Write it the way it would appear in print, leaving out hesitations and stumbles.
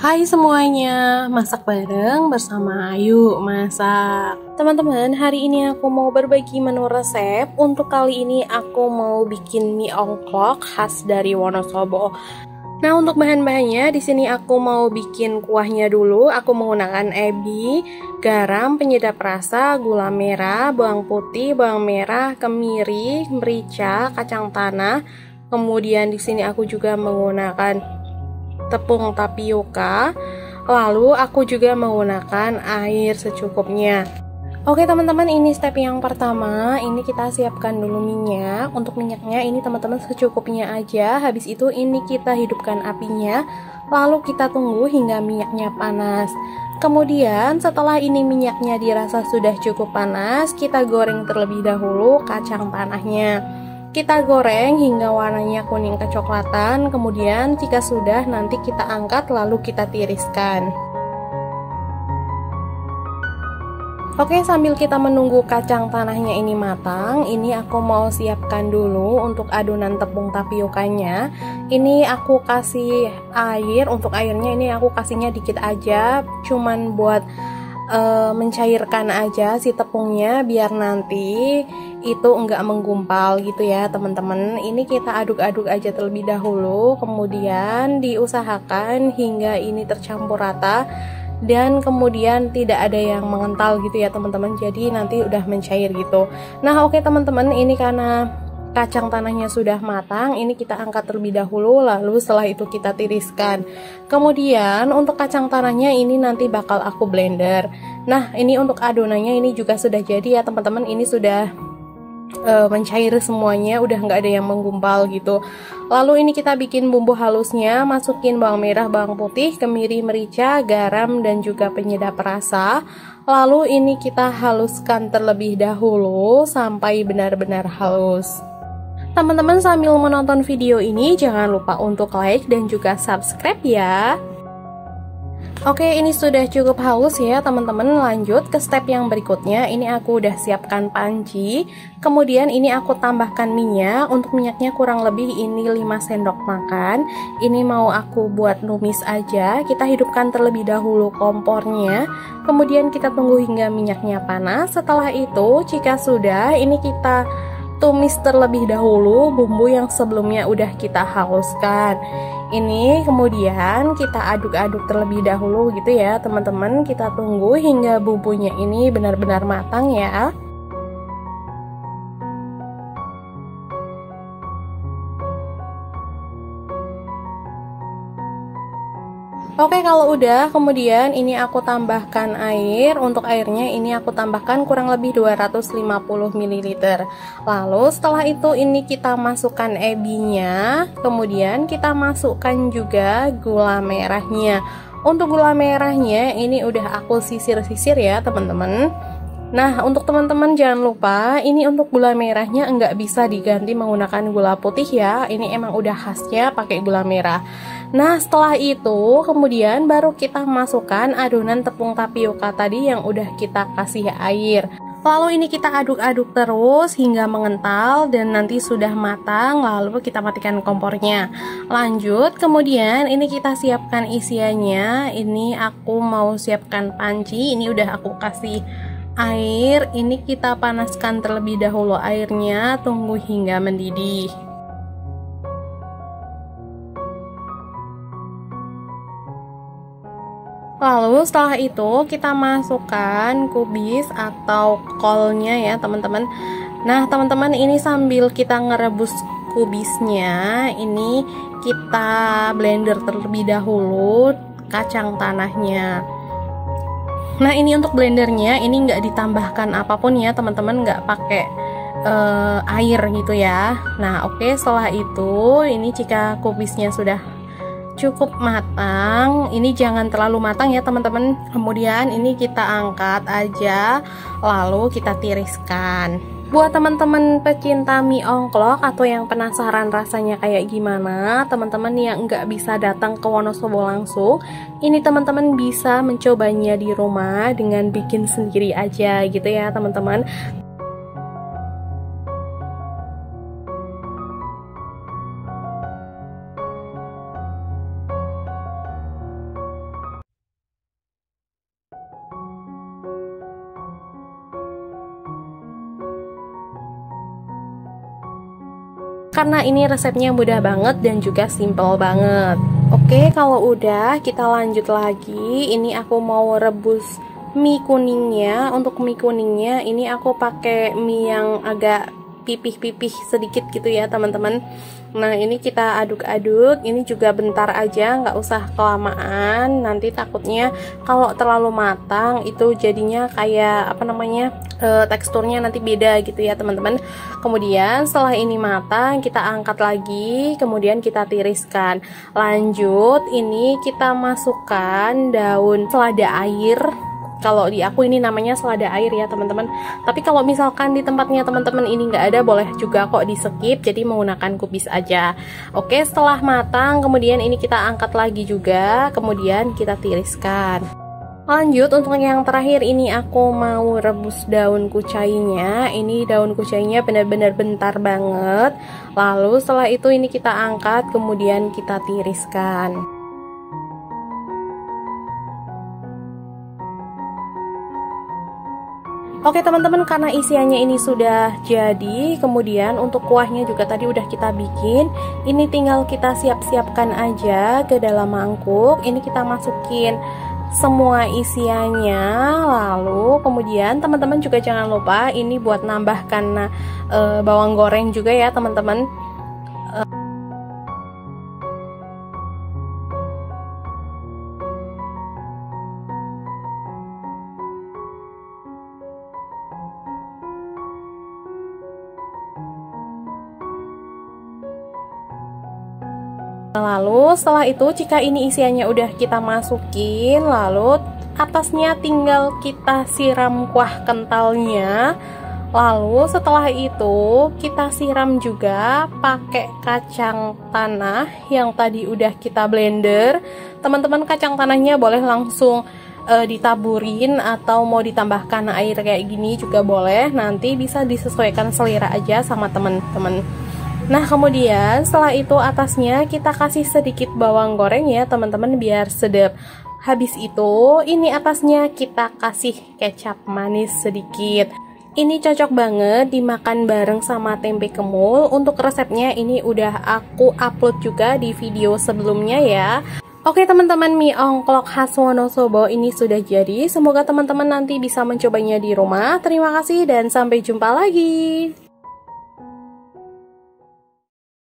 Hai semuanya, masak bareng bersama Ayu Masak. Teman-teman, hari ini aku mau berbagi menu resep. Untuk kali ini aku mau bikin mie ongklok khas dari Wonosobo. Nah, untuk bahan-bahannya di sini aku mau bikin kuahnya dulu. Aku menggunakan ebi, garam, penyedap rasa, gula merah, bawang putih, bawang merah, kemiri, merica, kacang tanah. Kemudian di sini aku juga menggunakan tepung tapioka. Lalu aku juga menggunakan air secukupnya. Oke teman-teman, ini step yang pertama. Ini kita siapkan dulu minyak. Untuk minyaknya ini teman-teman secukupnya aja. Habis itu ini kita hidupkan apinya. Lalu kita tunggu hingga minyaknya panas. Kemudian setelah ini minyaknya dirasa sudah cukup panas, kita goreng terlebih dahulu kacang tanahnya. Kita goreng hingga warnanya kuning kecoklatan. Kemudian jika sudah, nanti kita angkat lalu kita tiriskan. Oke, sambil kita menunggu kacang tanahnya ini matang, ini aku mau siapkan dulu untuk adonan tepung tapiokanya. Ini aku kasih air. Untuk airnya ini aku kasihnya dikit aja, cuman buat mencairkan aja si tepungnya biar nanti itu enggak menggumpal gitu ya teman-teman. Ini kita aduk-aduk aja terlebih dahulu, kemudian diusahakan hingga ini tercampur rata dan kemudian tidak ada yang mengental gitu ya teman-teman, jadi nanti udah mencair gitu. Nah oke teman-teman, ini karena kacang tanahnya sudah matang, ini kita angkat terlebih dahulu, lalu setelah itu kita tiriskan. Kemudian untuk kacang tanahnya ini nanti bakal aku blender. Nah ini untuk adonannya ini juga sudah jadi ya teman-teman, ini sudah mencair semuanya, udah nggak ada yang menggumpal gitu. Lalu ini kita bikin bumbu halusnya, masukin bawang merah, bawang putih, kemiri, merica, garam, dan juga penyedap rasa. Lalu ini kita haluskan terlebih dahulu sampai benar-benar halus. Teman-teman sambil menonton video ini jangan lupa untuk like dan juga subscribe ya. Oke, ini sudah cukup halus ya teman-teman. Lanjut ke step yang berikutnya. Ini aku udah siapkan panci. Kemudian ini aku tambahkan minyak. Untuk minyaknya kurang lebih ini 5 sendok makan. Ini mau aku buat numis aja. Kita hidupkan terlebih dahulu kompornya. Kemudian kita tunggu hingga minyaknya panas. Setelah itu jika sudah, ini kita tumis terlebih dahulu bumbu yang sebelumnya udah kita haluskan. Ini kemudian kita aduk-aduk terlebih dahulu gitu ya teman-teman. Kita tunggu hingga bumbunya ini benar-benar matang ya. Oke, kalau udah, kemudian ini aku tambahkan air. Untuk airnya ini aku tambahkan kurang lebih 250 ml. Lalu setelah itu ini kita masukkan ebinya. Kemudian kita masukkan juga gula merahnya. Untuk gula merahnya ini udah aku sisir-sisir ya teman-teman. Nah, untuk teman-teman jangan lupa, ini untuk gula merahnya enggak bisa diganti menggunakan gula putih ya. Ini emang udah khasnya pakai gula merah. Nah, setelah itu kemudian baru kita masukkan adonan tepung tapioka tadi yang udah kita kasih air. Lalu ini kita aduk-aduk terus hingga mengental dan nanti sudah matang, lalu kita matikan kompornya. Lanjut, kemudian ini kita siapkan isiannya. Ini aku mau siapkan panci, ini udah aku kasih air. Ini kita panaskan terlebih dahulu airnya, tunggu hingga mendidih. Lalu setelah itu kita masukkan kubis atau kolnya ya teman-teman. Nah teman-teman, ini sambil kita ngerebus kubisnya, ini kita blender terlebih dahulu kacang tanahnya. Nah ini untuk blendernya ini nggak ditambahkan apapun ya teman-teman, nggak pakai air gitu ya. Nah oke, setelah itu ini jika kubisnya sudah cukup matang, ini jangan terlalu matang ya teman-teman. Kemudian ini kita angkat aja, lalu kita tiriskan. Buat teman-teman pecinta mie ongklok atau yang penasaran rasanya kayak gimana, teman-teman yang nggak bisa datang ke Wonosobo langsung, ini teman-teman bisa mencobanya di rumah dengan bikin sendiri aja gitu ya teman-teman. karena ini resepnya mudah banget dan juga simple banget. Oke, kalau udah kita lanjut lagi. Ini aku mau rebus mie kuningnya. Untuk mie kuningnya ini aku pakai mie yang agak pipih-pipih sedikit gitu ya teman-teman. Nah ini kita aduk-aduk, ini juga bentar aja, nggak usah kelamaan, nanti takutnya kalau terlalu matang itu jadinya kayak apa namanya, teksturnya nanti beda gitu ya teman-teman. Kemudian setelah ini matang kita angkat lagi, kemudian kita tiriskan. Lanjut ini kita masukkan daun selada air. Kalau di aku ini namanya selada air ya teman-teman. Tapi kalau misalkan di tempatnya teman-teman ini nggak ada, boleh juga kok di skip, jadi menggunakan kubis aja. Oke, setelah matang kemudian ini kita angkat lagi juga, kemudian kita tiriskan. Lanjut untuk yang terakhir ini aku mau rebus daun kucainya. Ini daun kucainya benar-benar bentar banget. Lalu setelah itu ini kita angkat, kemudian kita tiriskan. Oke teman-teman, karena isiannya ini sudah jadi, kemudian untuk kuahnya juga tadi udah kita bikin. Ini tinggal kita siap-siapkan aja ke dalam mangkuk. Ini kita masukin semua isiannya. Lalu kemudian teman-teman juga jangan lupa ini buat nambahkan bawang goreng juga ya teman-teman. Lalu setelah itu jika ini isiannya udah kita masukin, lalu atasnya tinggal kita siram kuah kentalnya. Lalu setelah itu kita siram juga pakai kacang tanah yang tadi udah kita blender. Teman-teman kacang tanahnya boleh langsung ditaburin atau mau ditambahkan air kayak gini juga boleh. Nanti bisa disesuaikan selera aja sama teman-teman. Nah kemudian setelah itu atasnya kita kasih sedikit bawang goreng ya teman-teman biar sedap. Habis itu ini atasnya kita kasih kecap manis sedikit. Ini cocok banget dimakan bareng sama tempe kemul. Untuk resepnya ini udah aku upload juga di video sebelumnya ya. Oke teman-teman, mie ongklok khas Wonosobo ini sudah jadi. Semoga teman-teman nanti bisa mencobanya di rumah. Terima kasih dan sampai jumpa lagi.